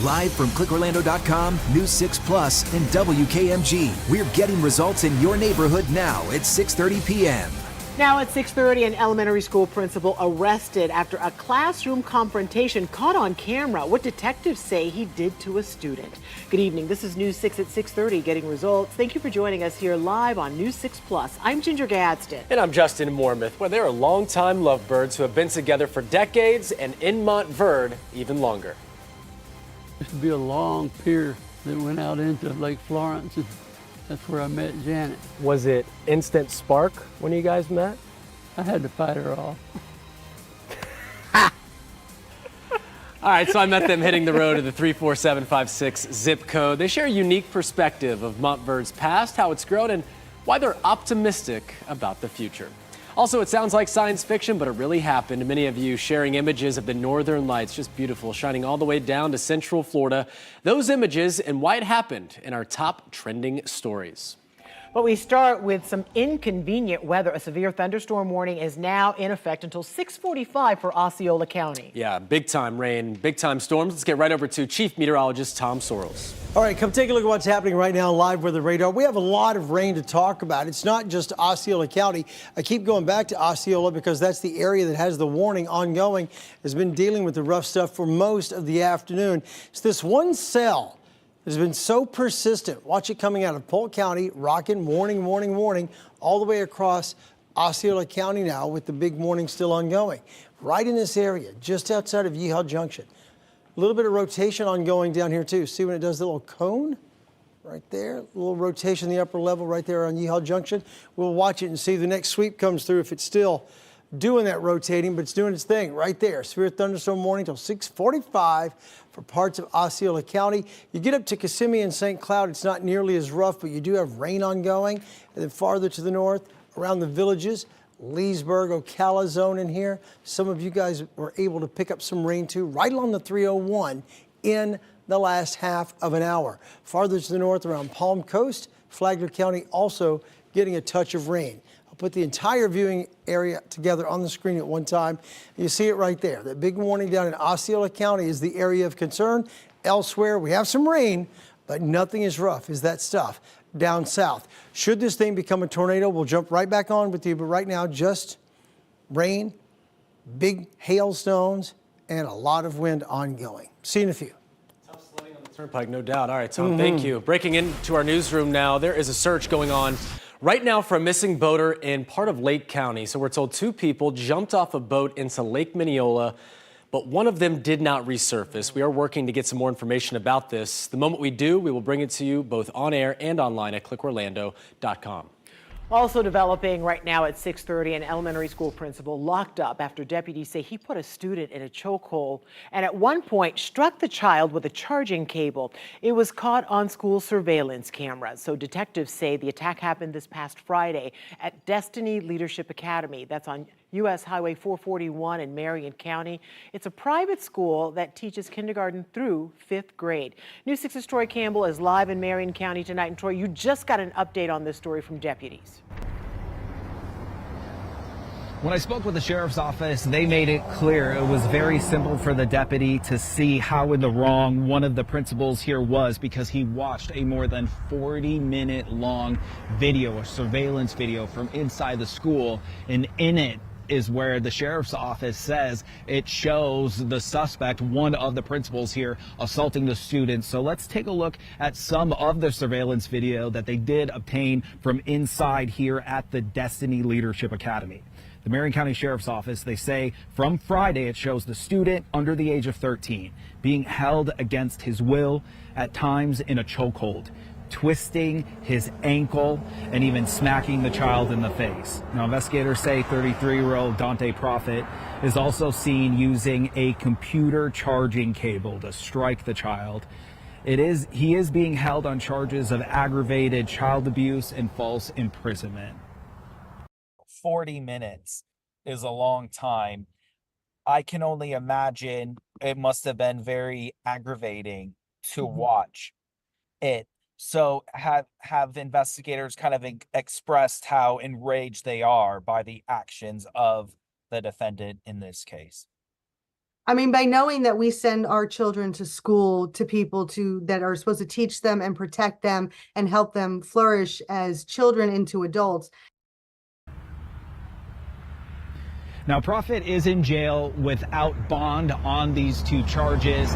Live from clickorlando.com, News 6 Plus, and WKMG. We're getting results in your neighborhood now at 6:30 p.m. Now at 6:30, an elementary school principal arrested after a classroom confrontation caught on camera. What detectives say he did to a student. Good evening. This is News 6 at 6:30, getting results. Thank you for joining us here live on News 6 Plus. I'm Ginger Gadsden. And I'm Justin Mormouth. Well, there are longtime lovebirds who have been together for decades and in Montverde even longer. There used to be a long pier that went out into Lake Florence, and that's where I met Janet. Was it instant spark when you guys met? I had to fight her off. All right, so I met them hitting the road at the 34756 zip code. They share a unique perspective of Montverde's past, how it's grown, and why they're optimistic about the future. Also, it sounds like science fiction, but it really happened. Many of you sharing images of the northern lights, just beautiful, shining all the way down to Central Florida. Those images and why it happened in our top trending stories. But we start with some inconvenient weather. A severe thunderstorm warning is now in effect until 6:45 for Osceola County. Yeah, big time rain, big time storms. Let's get right over to Chief Meteorologist Tom Sorrells. All right, come take a look at what's happening right now live with the radar. We have a lot of rain to talk about. It's not just Osceola County. I keep going back to Osceola because that's the area that has the warning ongoing, has been dealing with the rough stuff for most of the afternoon. It's this one cell has been so persistent. Watch it coming out of Polk County, rocking, warning, warning, warning, all the way across Osceola County now with the big warning still ongoing. Right in this area, just outside of Yeehaw Junction. A little bit of rotation ongoing down here too. See when it does the little cone? Right there, a little rotation in the upper level right there on Yeehaw Junction. We'll watch it and see if the next sweep comes through, if it's still doing that rotating, but it's doing its thing right there. Severe thunderstorm warning till 6:45 for parts of Osceola County. You get up to Kissimmee and St. Cloud, it's not nearly as rough, but you do have rain ongoing. And then farther to the north, around the villages, Leesburg, Ocala zone in here. Some of you guys were able to pick up some rain too, right along the 301 in the last half of an hour. Farther to the north around Palm Coast, Flagler County also getting a touch of rain. I'll put the entire viewing area together on the screen at one time. You see it right there. That big warning down in Osceola County is the area of concern. Elsewhere, we have some rain, but nothing as rough as that stuff down south. Should this thing become a tornado, we'll jump right back on with you. But right now, just rain, big hailstones, and a lot of wind ongoing. See you in a few. Tough sledding on the turnpike, no doubt. All right, Tom, thank you. Breaking into our newsroom now, there is a search going on right now for a missing boater in part of Lake County. So we're told 2 people jumped off a boat into Lake Mineola, but one of them did not resurface. We are working to get some more information about this. The moment we do, we will bring it to you both on air and online at clickorlando.com. Also developing right now at 6:30, an elementary school principal locked up after deputies say he put a student in a chokehold and at one point struck the child with a charging cable. It was caught on school surveillance cameras. So detectives say the attack happened this past Friday at Destiny Leadership Academy. That's on U.S. Highway 441 in Marion County. It's a private school that teaches kindergarten through 5th grade. News 6's Troy Campbell is live in Marion County tonight. And Troy, you just got an update on this story from deputies. When I spoke with the sheriff's office, they made it clear it was very simple for the deputy to see how in the wrong one of the principals here was because he watched a more than 40-minute long video, a surveillance video from inside the school, and in it is where the sheriff's office says it shows the suspect, one of the principals here, assaulting the students. So let's take a look at some of the surveillance video that they did obtain from inside here at the Destiny Leadership Academy. The Marion County Sheriff's Office, they say from Friday it shows the student under the age of 13 being held against his will, at times in a chokehold, twisting his ankle and even smacking the child in the face. Now, investigators say 33-year-old Dante Prophet is also seen using a computer charging cable to strike the child. He is being held on charges of aggravated child abuse and false imprisonment. 40 minutes is a long time. I can only imagine it must have been very aggravating to watch it. So have investigators kind of expressed how enraged they are by the actions of the defendant in this case? I mean, by knowing that we send our children to school to people that are supposed to teach them and protect them and help them flourish as children into adults. Now, Prophet is in jail without bond on these two charges.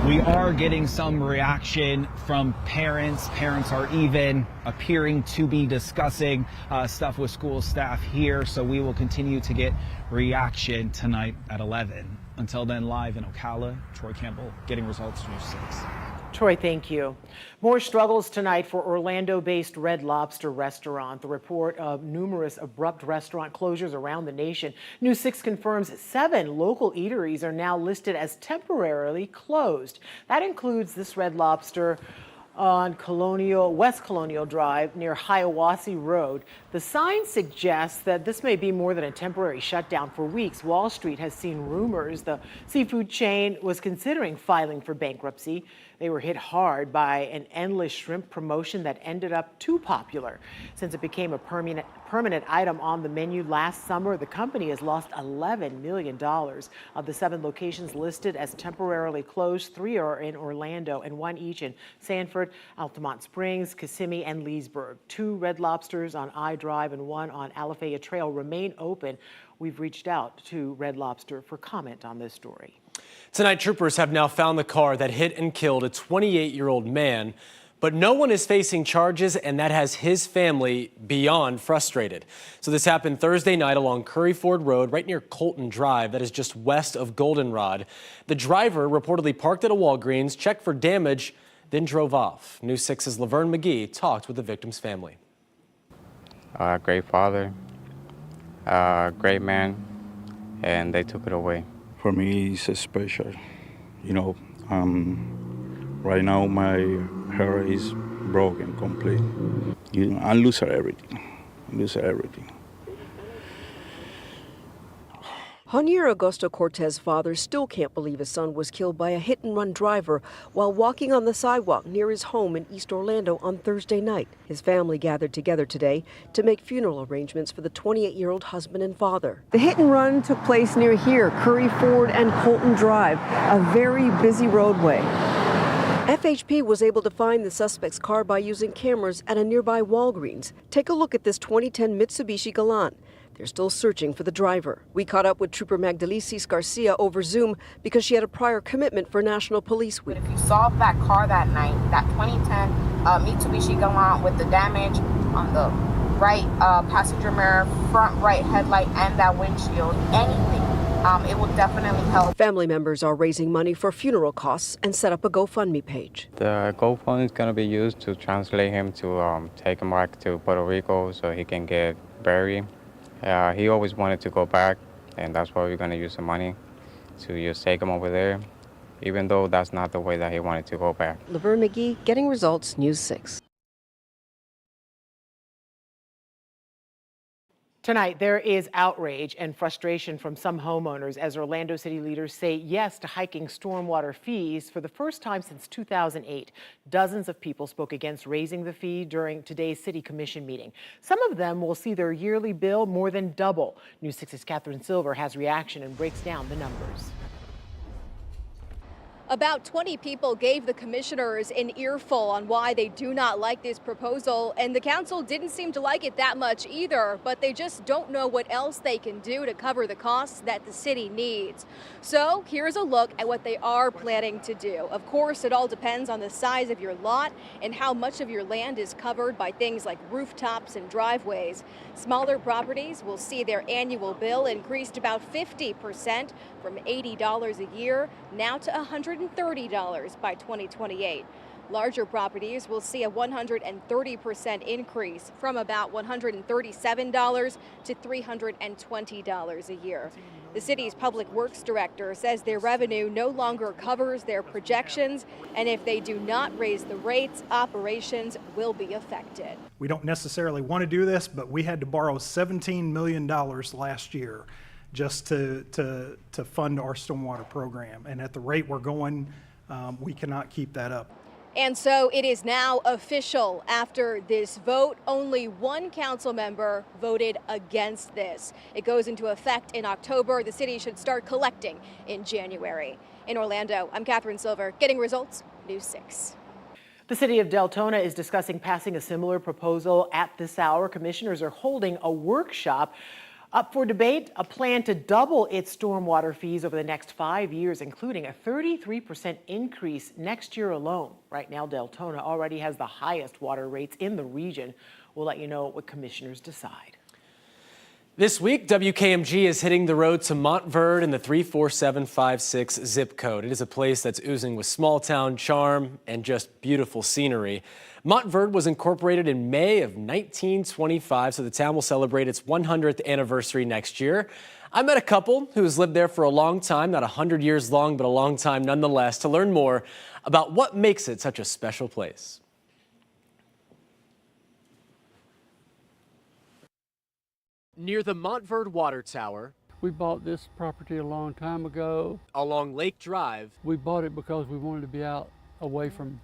We are getting some reaction from parents. Parents are even appearing to be discussing stuff with school staff here. So we will continue to get reaction tonight at 11. Until then, live in Ocala, Troy Campbell, Getting Results, News 6. Troy, thank you. More struggles tonight for Orlando-based Red Lobster restaurant. The report of numerous abrupt restaurant closures around the nation. News 6 confirms 7 local eateries are now listed as temporarily closed. That includes this Red Lobster on West Colonial Drive near Hiawassee Road. The sign suggests that this may be more than a temporary shutdown for weeks. Wall Street has seen rumors the seafood chain was considering filing for bankruptcy. They were hit hard by an endless shrimp promotion that ended up too popular. Since it became a permanent item on the menu last summer, the company has lost $11 million. Of the 7 locations listed as temporarily closed, 3 are in Orlando and 1 each in Sanford, Altamont Springs, Kissimmee, and Leesburg. 2 Red Lobsters on I Drive and 1 on Alafaya Trail remain open. We've reached out to Red Lobster for comment on this story. Tonight, troopers have now found the car that hit and killed a 28-year-old man, but no one is facing charges, and that has his family beyond frustrated. So this happened Thursday night along Curry Ford Road, right near Colton Drive, that is just west of Goldenrod. The driver reportedly parked at a Walgreens, checked for damage, then drove off. News 6's Laverne McGee talked with the victim's family. Great father, great man, and they took it away. For me, it's special. You know, right now my hair is broken completely. I lose everything. Javier Augusto Cortez's father still can't believe his son was killed by a hit-and-run driver while walking on the sidewalk near his home in East Orlando on Thursday night. His family gathered together today to make funeral arrangements for the 28-year-old husband and father. The hit-and-run took place near here, Curry Ford and Colton Drive, a very busy roadway. FHP was able to find the suspect's car by using cameras at a nearby Walgreens. Take a look at this 2010 Mitsubishi Galant. They're still searching for the driver. We caught up with Trooper Magdalisis Garcia over Zoom because she had a prior commitment for National Police Week. If you saw that car that night, that 2010 Mitsubishi Galant with the damage on the right passenger mirror, front right headlight, and that windshield, anything, it will definitely help. Family members are raising money for funeral costs and set up a GoFundMe page. The GoFundMe is going to be used to translate him to take him back to Puerto Rico so he can get buried. He always wanted to go back, and that's why we're going to use the money to just take him over there, even though that's not the way that he wanted to go back. Laverne McGee, Getting Results, News 6. Tonight, there is outrage and frustration from some homeowners as Orlando city leaders say yes to hiking stormwater fees for the first time since 2008. Dozens of people spoke against raising the fee during today's city commission meeting. Some of them will see their yearly bill more than double. News 6's Catherine Silver has reaction and breaks down the numbers. About 20 people gave the commissioners an earful on why they do not like this proposal, and the council didn't seem to like it that much either, but they just don't know what else they can do to cover the costs that the city needs. So here's a look at what they are planning to do. Of course, it all depends on the size of your lot and how much of your land is covered by things like rooftops and driveways. Smaller properties will see their annual bill increased about 50% from $80 a year now to $130 by 2028. Larger properties will see a 130% increase from about $137 to $320 a year. The city's public works director says their revenue no longer covers their projections, and if they do not raise the rates, operations will be affected. We don't necessarily want to do this, but we had to borrow $17 million last year just to fund our stormwater program. And at the rate we're going, we cannot keep that up. And so it is now official. After this vote, only one council member voted against this. It goes into effect in October. The city should start collecting in January. In Orlando, I'm Catherine Silver, getting results, News 6. The city of Deltona is discussing passing a similar proposal at this hour. Commissioners are holding a workshop. Up for debate, a plan to double its stormwater fees over the next 5 years, including a 33% increase next year alone. Right now, Deltona already has the highest water rates in the region. We'll let you know what commissioners decide. This week, WKMG is hitting the road to Montverde in the 34756 zip code. It is a place that's oozing with small town charm and just beautiful scenery. Montverde was incorporated in May of 1925, so the town will celebrate its 100th anniversary next year. I met a couple who has lived there for a long time, not 100 years long, but a long time nonetheless, to learn more about what makes it such a special place. Near the Montverde Water Tower, We bought this property a long time ago. along Lake Drive, We bought it because we wanted to be out away from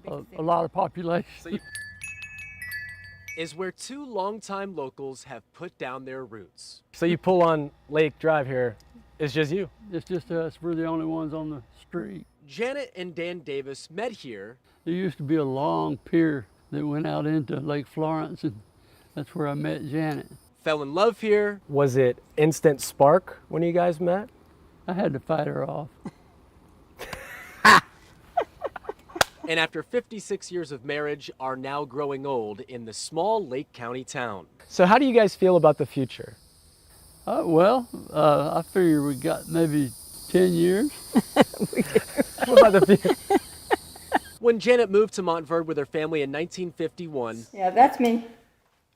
a lot of population. is where two longtime locals have put down their roots. So you pull on Lake Drive here, it's just you. It's just us. We're the only ones on the street. Janet and Dan Davis met here. There used to be a long pier that went out into Lake Florence, and that's where I met Janet. Fell in love here. Was it instant spark when you guys met? I had to fight her off. And after 56 years of marriage, are now growing old in the small Lake County town. So how do you guys feel about the future? I figure we got maybe 10 years. What about the future? When Janet moved to Montverde with her family in 1951. Yeah, that's me.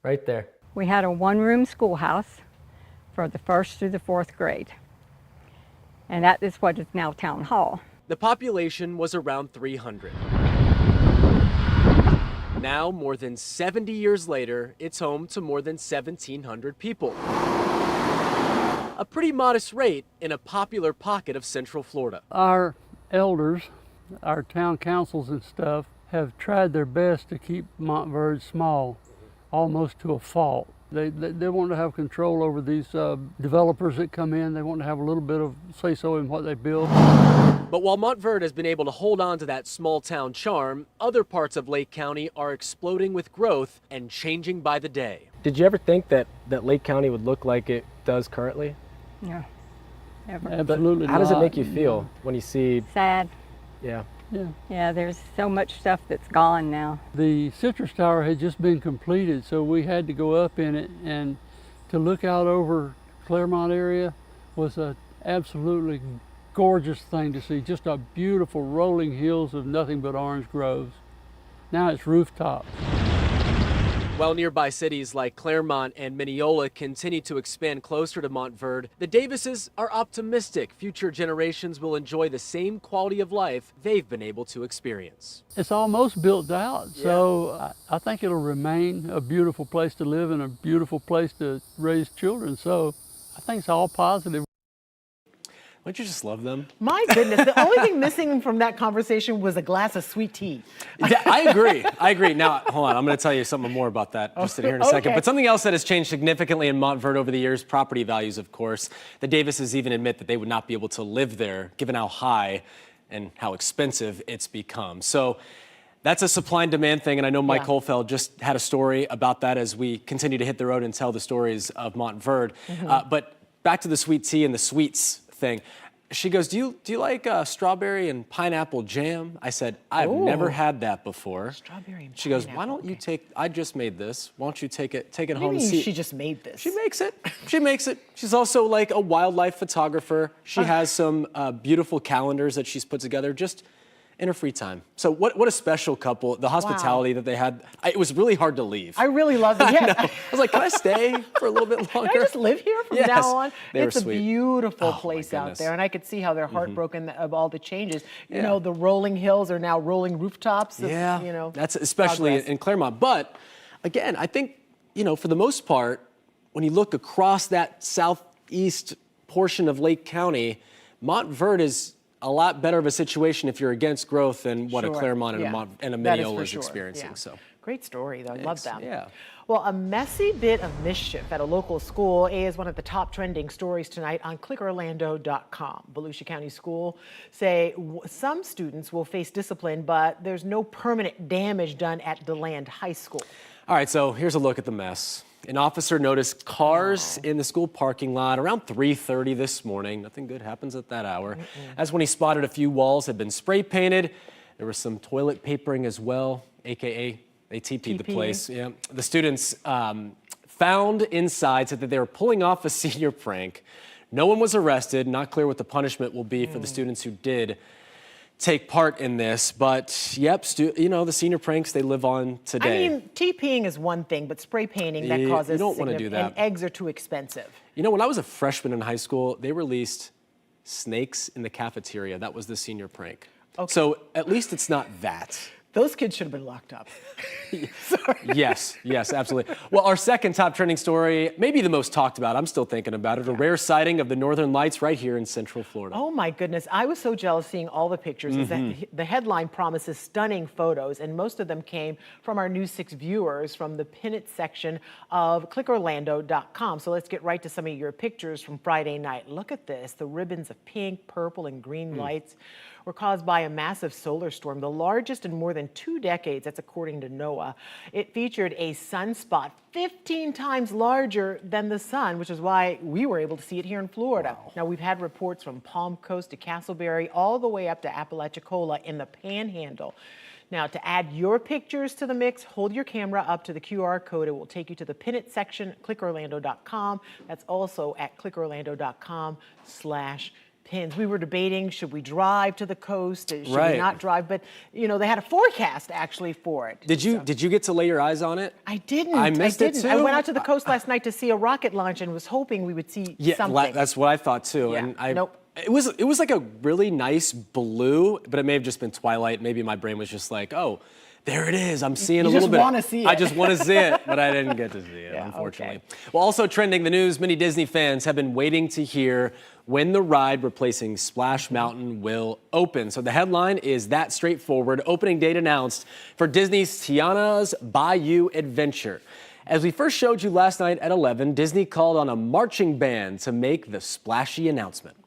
Right there. We had a one-room schoolhouse for the 1st through the 4th grade. And that is what is now Town Hall. The population was around 300. Now, more than 70 years later, it's home to more than 1,700 people. A pretty modest rate in a popular pocket of Central Florida. Our elders, our town councils and stuff, have tried their best to keep Montverde small, almost to a fault. They want to have control over these developers that come in. They want to have a little bit of say-so in what they build. But while Montverde has been able to hold on to that small town charm, other parts of Lake County are exploding with growth and changing by the day. Did you ever think that Lake County would look like it does currently? No, never. Absolutely How does it not. make you feel when you see? Sad. Yeah. Yeah, there's so much stuff that's gone now. The Citrus Tower had just been completed, so we had to go up in it, and to look out over Claremont area was a absolutely gorgeous thing to see. Just a beautiful rolling hills of nothing but orange groves. Now it's rooftops. While nearby cities like Claremont and Mineola continue to expand closer to Montverde, the Davises are optimistic future generations will enjoy the same quality of life they've been able to experience. It's almost built out, so I think it'll remain a beautiful place to live and a beautiful place to raise children. So I think it's all positive. Don't you just love them? My goodness, the only thing missing from that conversation was a glass of sweet tea. Yeah, I agree. I agree. Now, hold on. I'm going to tell you something more about that just in here in a second. Okay. But something else that has changed significantly in Montverde over the years, property values, of course. The Davises even admit that they would not be able to live there, given how high and how expensive it's become. So that's a supply and demand thing, and I know Mike Holfeld just had a story about that as we continue to hit the road and tell the stories of Montverde. But back to the sweet tea and the sweets thing. She goes, do you like strawberry and pineapple jam? I said, I've never had that before. Strawberry and She goes, pineapple, why don't you take, I just made this. Why don't you take it What do home you and mean see? she just made this? She makes it. She makes it. She's also like a wildlife photographer. She has some beautiful calendars that she's put together just in her free time. So what a special couple. The hospitality that they had, it was really hard to leave. I really loved it. Yeah. I was like, can I stay for a little bit longer? Can I just live here from Yes. now on? They were It's a sweet. beautiful Oh, my place out goodness. there, and I could see how they're heartbroken of all the changes. You Yeah. know, the rolling hills are now rolling rooftops. Of, Yeah, you know, that's especially progress. in Claremont. But again, I think, you know, for the most part, when you look across that southeast portion of Lake County, Montverde is a lot better of a situation if you're against growth than what a Sure. Claremont and, Yeah. and a That is Mineola for is sure. experiencing. Yeah. So. Great story, though. Love Thanks. that. Yeah. Well, a messy bit of mischief at a local school is one of the top trending stories tonight on clickorlando.com. Volusia County School say some students will face discipline, but there's no permanent damage done at DeLand High School. All right, so here's a look at the mess. An officer noticed cars in the school parking lot around 3:30 this morning. Nothing good happens at that hour. That's when he spotted a few walls had been spray painted. There was some toilet papering as well, AKA they TP'd the place. Yeah. The students found inside said that they were pulling off a senior prank. No one was arrested. Not clear what the punishment will be for the students who did take part in this, but yep, you know, the senior pranks, they live on today. I mean, TPing is one thing, but spray painting, that causes you don't want to do that. And eggs are too expensive. You know, when I was a freshman in high school, they released snakes in the cafeteria. That was the senior prank. Okay. So at least it's not that. Those kids should have been locked up. Yes, absolutely. Well, our second top trending story, maybe the most talked about, I'm still thinking about it, a rare sighting of the northern lights right here in Central Florida. Oh my goodness, I was so jealous seeing all the pictures. The headline promises stunning photos, and most of them came from our News 6 viewers from the Pinnit section of clickorlando.com. So let's get right to some of your pictures from Friday night. Look at this, the ribbons of pink, purple, and green lights were caused by a massive solar storm, the largest in more than 2 decades, that's according to NOAA. It featured a sunspot 15 times larger than the sun, which is why we were able to see it here in Florida. Wow. Now, we've had reports from Palm Coast to Castleberry, all the way up to Apalachicola in the Panhandle. Now, to add your pictures to the mix, hold your camera up to the QR code. It will take you to the Pinnit section at clickorlando.com. That's also at clickorlando.com/pins. We were debating, should we drive to the coast? Should we not drive? But, you know, they had a forecast actually for it. Did you get to lay your eyes on it? I didn't. I missed it too. I went out to the coast last night to see a rocket launch and was hoping we would see something. That's what I thought too. Yeah. And Nope. It was like a really nice blue, but it may have just been twilight. Maybe my brain was just like, oh, there it is. I'm seeing a little bit. You just want to see it. I just want to see it, but I didn't get to see it, unfortunately. Okay. Well, also trending the news, many Disney fans have been waiting to hear when the ride replacing Splash Mountain will open. So the headline is that straightforward. Opening date announced for Disney's Tiana's Bayou Adventure. As we first showed you last night at 11, Disney called on a marching band to make the splashy announcement.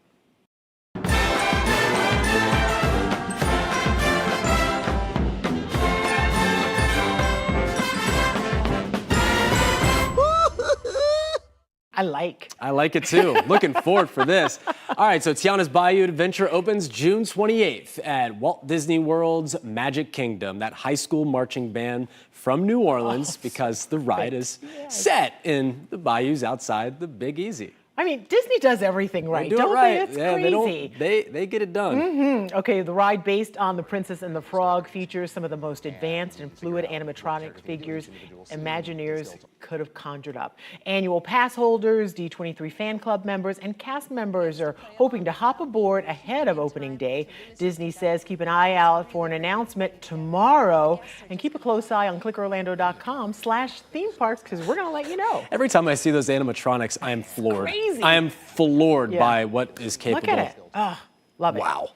I like it too. Looking forward for this. All right, so Tiana's Bayou Adventure opens June 28th at Walt Disney World's Magic Kingdom, that high school marching band from New Orleans, because the ride is set in the bayous outside the Big Easy. I mean, Disney does everything right, They do don't it right. they? It's yeah, crazy. They get it done. Okay, the ride based on The Princess and the Frog features some of the most advanced and fluid animatronic figures Imagineers could have conjured up. Annual pass holders, D23 fan club members, and cast members are hoping to hop aboard ahead of opening day. Disney says keep an eye out for an announcement tomorrow, and keep a close eye on clickorlando.com/theme parks, because we're going to let you know. Every time I see those animatronics, I am floored. Crazy. I am floored by what is capable. Look at it. Oh, love it. Wow.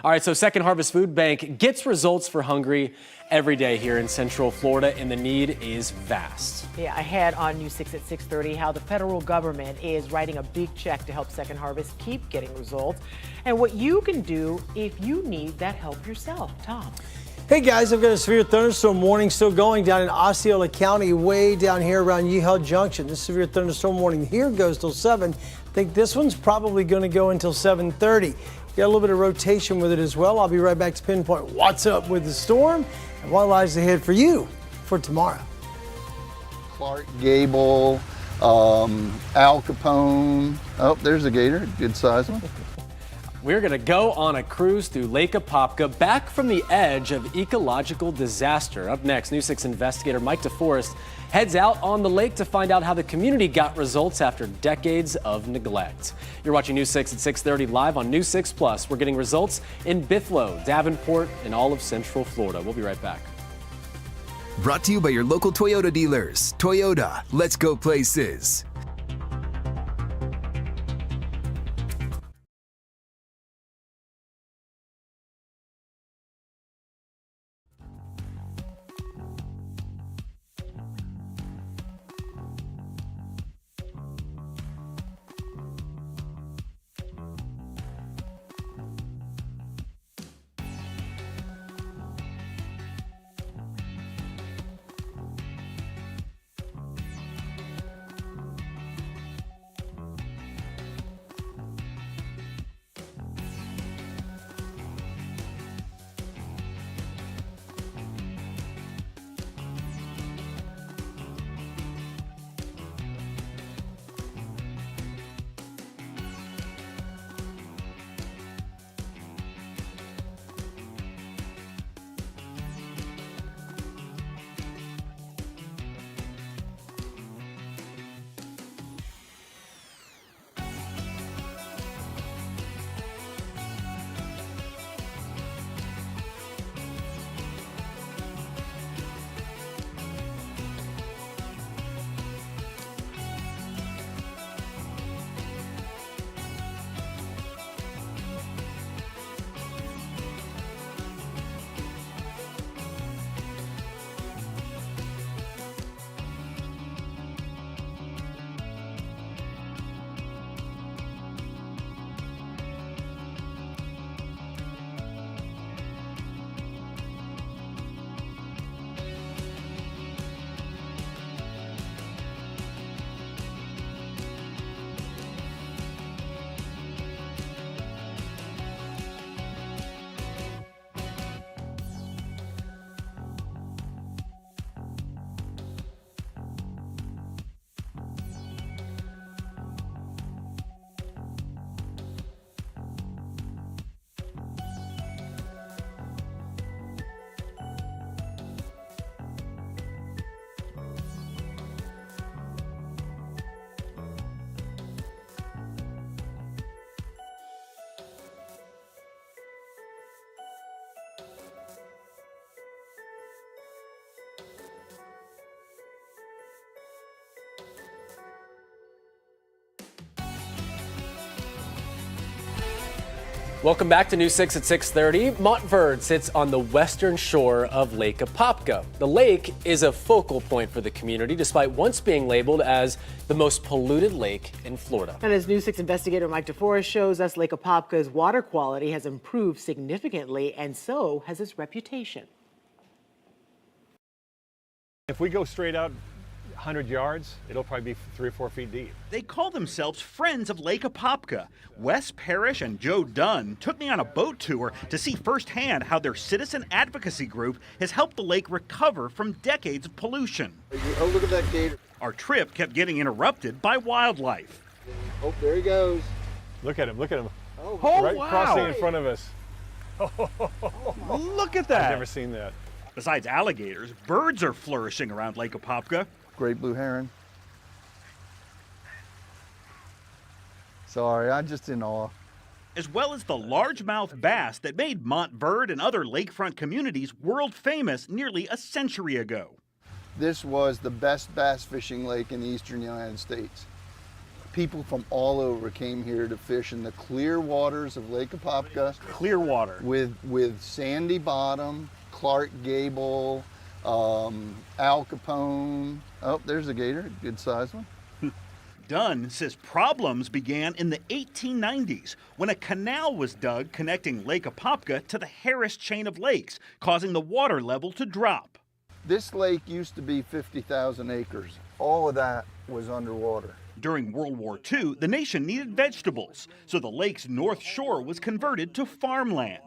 All right, so Second Harvest Food Bank gets results for hungry every day here in Central Florida, and the need is vast. Yeah, ahead on News 6 at 6:30, how the federal government is writing a big check to help Second Harvest keep getting results, and what you can do if you need that help yourself. Tom. Hey guys, I've got a severe thunderstorm warning still going down in Osceola County, way down here around Yeehel Junction. This severe thunderstorm warning here goes till 7. I think this one's probably going to go until 7:30. Got a little bit of rotation with it as well. I'll be right back to pinpoint what's up with the storm and what lies ahead for you for tomorrow. Clark Gable, Al Capone. Oh, there's a gator, good size one. We're going to go on a cruise through Lake Apopka, back from the edge of ecological disaster. Up next, News 6 investigator Mike DeForest heads out on the lake to find out how the community got results after decades of neglect. You're watching News 6 at 6:30 live on News 6 Plus. We're getting results in Bithlo, Davenport, and all of Central Florida. We'll be right back. Brought to you by your local Toyota dealers. Toyota, let's go places. Welcome back to News 6 at 6:30. Montverde sits on the western shore of Lake Apopka. The lake is a focal point for the community, despite once being labeled as the most polluted lake in Florida. And as News 6 investigator Mike DeForest shows us, Lake Apopka's water quality has improved significantly, and so has its reputation. If we go straight out 100 yards, it'll probably be 3 or 4 feet deep. They call themselves Friends of Lake Apopka. Wes Parrish and Joe Dunn took me on a boat tour to see firsthand how their citizen advocacy group has helped the lake recover from decades of pollution. Oh, look at that gator. Our trip kept getting interrupted by wildlife. Oh, there he goes. Look at him, look at him. Oh, right wow. crossing in front of us. Look at that. I've never seen that. Besides alligators, birds are flourishing around Lake Apopka. Great blue heron. Sorry, I'm just in awe. As well as the largemouth bass that made Montverde and other lakefront communities world famous nearly a century ago. This was the best bass fishing lake in the eastern United States. People from all over came here to fish in the clear waters of Lake Apopka. Clear water. With sandy bottom, Clark Gable, Al Capone. Oh, there's a gator, good sized one. Dunn says problems began in the 1890s when a canal was dug connecting Lake Apopka to the Harris chain of lakes, causing the water level to drop. This lake used to be 50,000 acres. All of that was underwater. During World War II, the nation needed vegetables, so the lake's north shore was converted to farmland.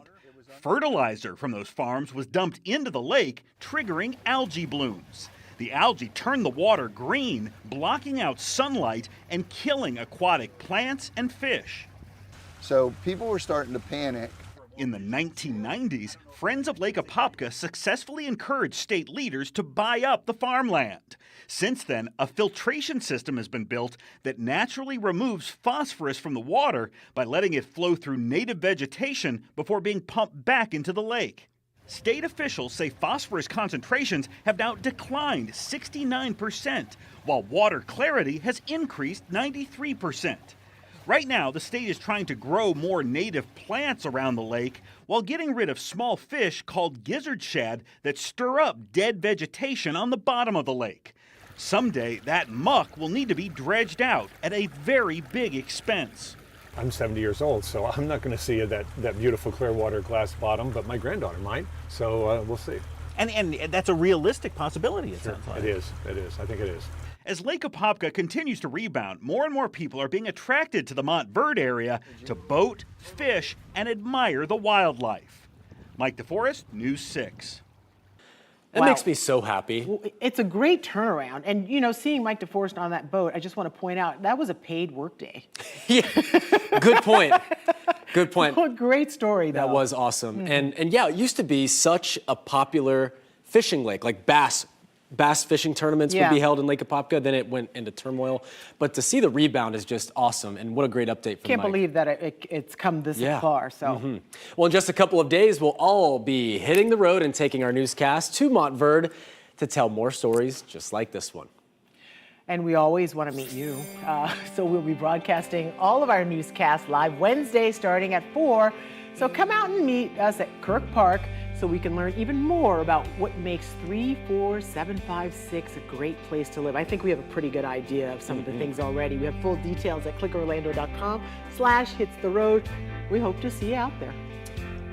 Fertilizer from those farms was dumped into the lake, triggering algae blooms. The algae turned the water green, blocking out sunlight and killing aquatic plants and fish. So people were starting to panic. In the 1990s, Friends of Lake Apopka successfully encouraged state leaders to buy up the farmland. Since then, a filtration system has been built that naturally removes phosphorus from the water by letting it flow through native vegetation before being pumped back into the lake. State officials say phosphorus concentrations have now declined 69%, while water clarity has increased 93%. Right now, the state is trying to grow more native plants around the lake while getting rid of small fish called gizzard shad that stir up dead vegetation on the bottom of the lake. Someday, that muck will need to be dredged out at a very big expense. I'm 70 years old, so I'm not going to see that beautiful clear water glass bottom, but my granddaughter might, so we'll see. And that's a realistic possibility, it sounds like. It is, I think it is. As Lake Apopka continues to rebound, more and more people are being attracted to the Montverde area to boat, fish, and admire the wildlife. Mike DeForest, News 6. It makes me so happy. Well, it's a great turnaround. And, you know, seeing Mike DeForest on that boat, I just want to point out, that was a paid workday. Yeah, good point. Good point. What a great story, though. That was awesome. And yeah, it used to be such a popular fishing lake, like bass fishing tournaments would be held in Lake Apopka. Then it went into turmoil. But to see the rebound is just awesome. And what a great update from Can't Mike. believe that it's come this far. So. Well, in just a couple of days, we'll all be hitting the road and taking our newscast to Montverde to tell more stories just like this one. And we always want to meet you. So we'll be broadcasting all of our newscasts live Wednesday starting at 4. So come out and meet us at Kirk Park so we can learn even more about what makes 34756 a great place to live. I think we have a pretty good idea of some of the things already. We have full details at clickorlando.com/hitstheroad. We hope to see you out there.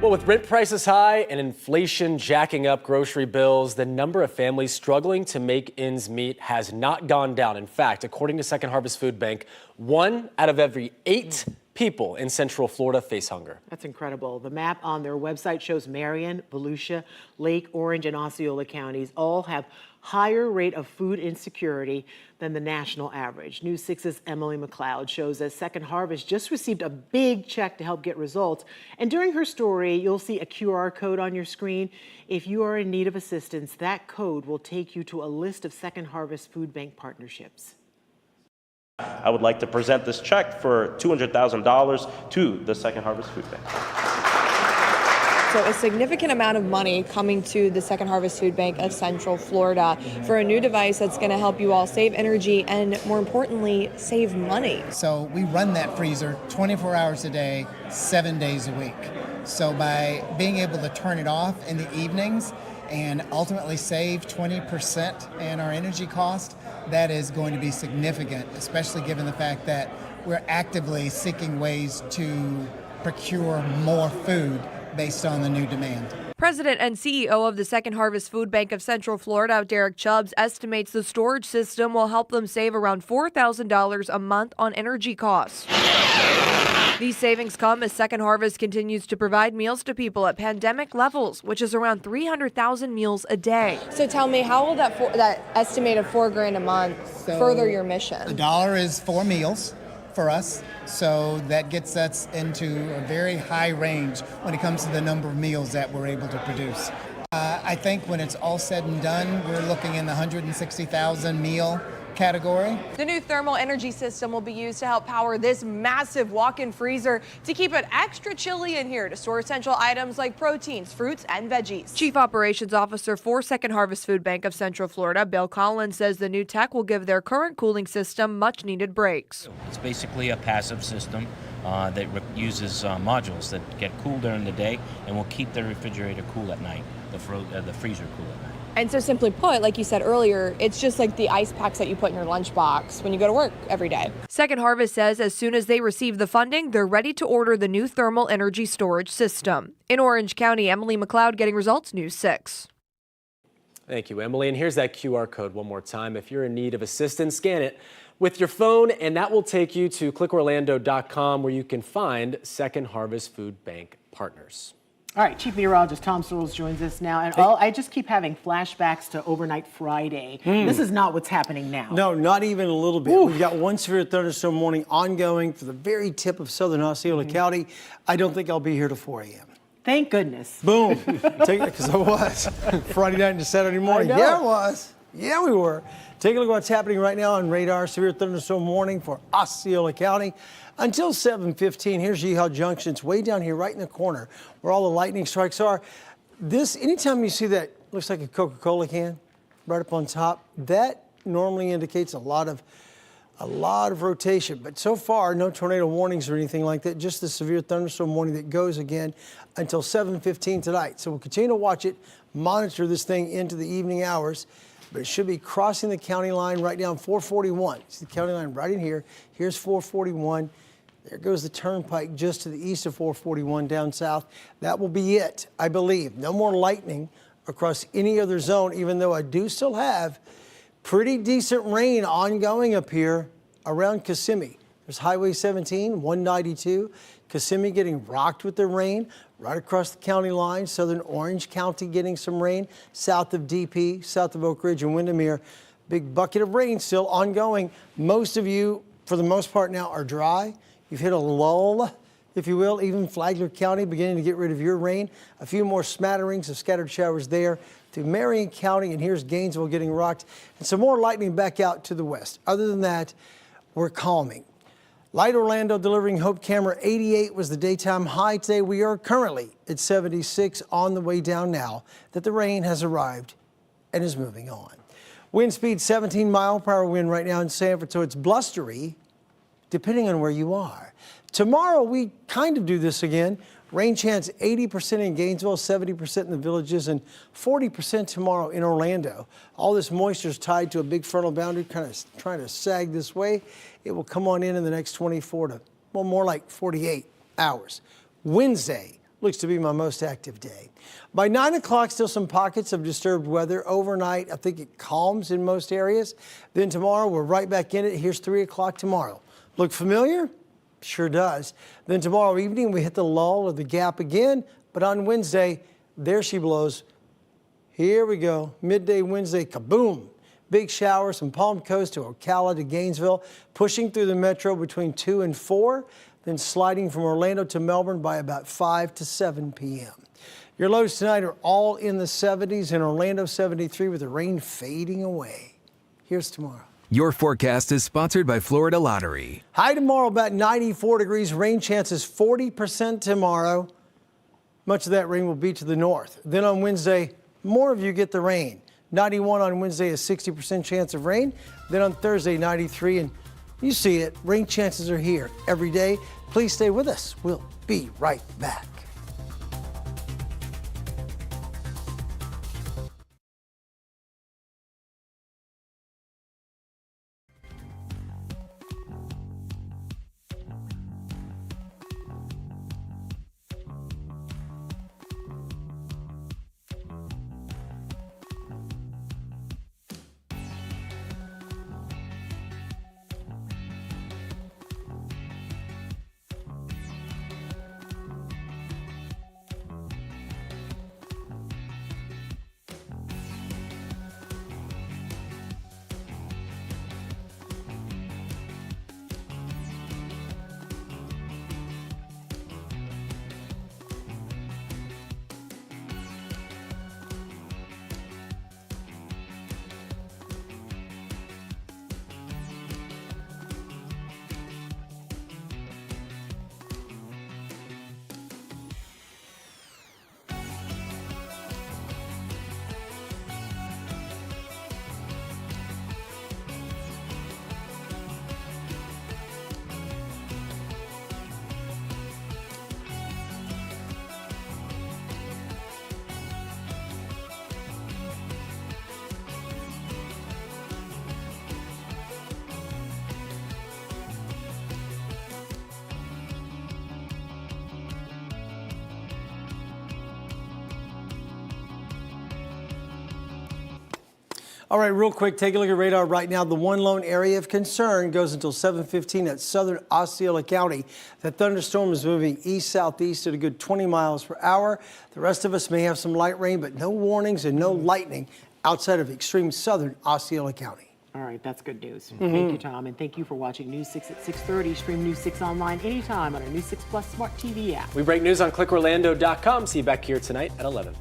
Well, with rent prices high and inflation jacking up grocery bills, the number of families struggling to make ends meet has not gone down. In fact, according to Second Harvest Food Bank, 1 out of every 8 people in Central Florida face hunger. That's incredible. The map on their website shows Marion, Volusia, Lake, Orange, and Osceola counties all have higher rate of food insecurity than the national average. News 6's Emily McLeod shows that Second Harvest just received a big check to help get results. And during her story, you'll see a QR code on your screen. If you are in need of assistance, that code will take you to a list of Second Harvest Food Bank partnerships. I would like to present this check for $200,000 to the Second Harvest Food Bank. So a significant amount of money coming to the Second Harvest Food Bank of Central Florida for a new device that's going to help you all save energy and, more importantly, save money. So we run that freezer 24 hours a day, 7 days a week. So by being able to turn it off in the evenings and ultimately save 20% in our energy cost, that is going to be significant, especially given the fact that we're actively seeking ways to procure more food based on the new demand. President and CEO of the Second Harvest Food Bank of Central Florida, Derek Chubbs, estimates the storage system will help them save around $4,000 a month on energy costs. These savings come as Second Harvest continues to provide meals to people at pandemic levels, which is around 300,000 meals a day. So tell me, how will that estimated $4,000 a month further your mission? $1 is 4 meals for us, so that gets us into a very high range when it comes to the number of meals that we're able to produce. I think when it's all said and done, we're looking in the 160,000 meal category. The new thermal energy system will be used to help power this massive walk-in freezer to keep it extra chilly in here to store essential items like proteins, fruits, and veggies. Chief Operations Officer for Second Harvest Food Bank of Central Florida, Bill Collins, says the new tech will give their current cooling system much-needed breaks. It's basically a passive system that uses modules that get cool during the day and will keep the refrigerator cool at night, the freezer cool at night. And so simply put, like you said earlier, it's just like the ice packs that you put in your lunchbox when you go to work every day. Second Harvest says as soon as they receive the funding, they're ready to order the new thermal energy storage system. In Orange County, Emily McLeod, Getting Results, News 6. Thank you, Emily. And here's that QR code one more time. If you're in need of assistance, scan it with your phone, and that will take you to clickorlando.com, where you can find Second Harvest Food Bank partners. All right, Chief Meteorologist Tom Searles joins us now, and I just keep having flashbacks to overnight Friday. This is not what's happening now. No, not even a little bit. We've got one severe thunderstorm warning ongoing for the very tip of southern Osceola County. I don't think I'll be here till 4 a.m. Thank goodness. Boom. Because I was. Friday night into Saturday morning. Yeah, I was. Yeah, we were. Take a look at what's happening right now on radar. Severe thunderstorm warning for Osceola County. Until 7:15, here's Yeehaw Junction. It's way down here, right in the corner, where all the lightning strikes are. Anytime you see that, looks like a Coca-Cola can, right up on top, that normally indicates a lot of rotation. But so far, no tornado warnings or anything like that. Just the severe thunderstorm warning that goes again until 7:15 tonight. So we'll continue to watch it, monitor this thing into the evening hours. But it should be crossing the county line right down 441. See the county line right in here. Here's 441. There goes the turnpike just to the east of 441 down south. That will be it, I believe. No more lightning across any other zone, even though I do still have pretty decent rain ongoing up here around Kissimmee. There's Highway 17, 192. Kissimmee getting rocked with the rain right across the county line. Southern Orange County getting some rain. South of DP, south of Oak Ridge and Windermere. Big bucket of rain still ongoing. Most of you, for the most part now, are dry. You've hit a lull, if you will. Even Flagler County beginning to get rid of your rain. A few more smatterings of scattered showers there through Marion County, and here's Gainesville getting rocked. And some more lightning back out to the west. Other than that, we're calming. Light Orlando delivering Hope Camera 88 was the daytime high today. We are currently at 76 on the way down now that the rain has arrived and is moving on. Wind speed 17 mile per hour wind right now in Sanford, so it's blustery depending on where you are. Tomorrow we kind of do this again. Rain chance 80% in Gainesville, 70% in the Villages, and 40% tomorrow in Orlando. All this moisture is tied to a big frontal boundary, kind of trying to sag this way. It will come on in the next 24 to, well, more like 48 hours. Wednesday looks to be my most active day. By 9 o'clock, still some pockets of disturbed weather. Overnight, I think it calms in most areas. Then tomorrow, we're right back in it. Here's 3 o'clock tomorrow. Look familiar? Sure does. Then tomorrow evening, we hit the lull or the gap again. But on Wednesday, there she blows. Here we go. Midday Wednesday, kaboom. Big showers from Palm Coast to Ocala to Gainesville, pushing through the metro between 2 and 4, then sliding from Orlando to Melbourne by about 5 to 7 p.m. Your lows tonight are all in the 70s. In Orlando, 73 with the rain fading away. Here's tomorrow. Your forecast is sponsored by Florida Lottery. High tomorrow, about 94 degrees. Rain chances 40% tomorrow. Much of that rain will be to the north. Then on Wednesday, more of you get the rain. 91 on Wednesday, a 60% chance of rain. Then on Thursday, 93, and you see it, rain chances are here every day. Please stay with us. We'll be right back. All right, real quick, take a look at radar right now. The one lone area of concern goes until 7:15 at southern Osceola County. That thunderstorm is moving east-southeast at a good 20 miles per hour. The rest of us may have some light rain, but no warnings and no lightning outside of extreme southern Osceola County. All right, that's good news. Thank you, Tom, and thank you for watching News 6 at 6:30. Stream News 6 online anytime on our News 6 Plus Smart TV app. We break news on clickorlando.com. See you back here tonight at 11.